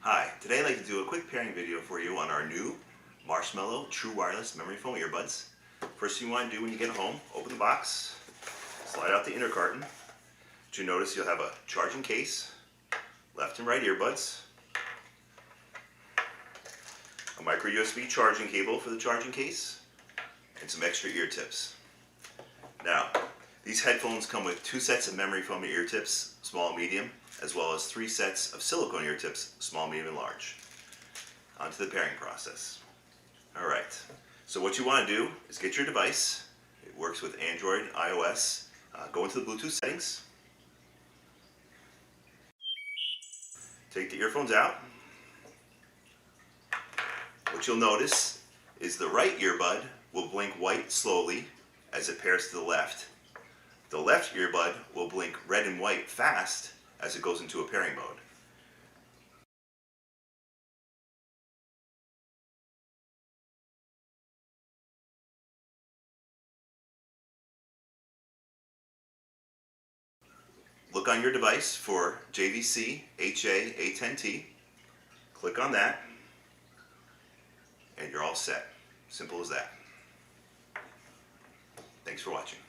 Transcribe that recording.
Hi, today I'd like to do a quick pairing video for you on our new Marshmallow True Wireless Memory Foam Earbuds. First thing you want to do when you get home, open the box, slide out the inner carton. You'll notice you'll have a charging case, left and right earbuds, a micro USB charging cable for the charging case, and some extra ear tips. Now, these headphones come with 2 sets of memory foam ear tips, small and medium, as well as 3 sets of silicone ear tips, small, medium, and large. On to the pairing process. Alright, so what you want to do is get your device. It works with Android, iOS. Go into the Bluetooth settings. Take the earphones out. What you'll notice is the right earbud will blink white slowly as it pairs to the left. The left earbud will blink red and white fast as it goes into a pairing mode. Look on your device for JVC HA-A10T. Click on that, and you're all set. Simple as that. Thanks for watching.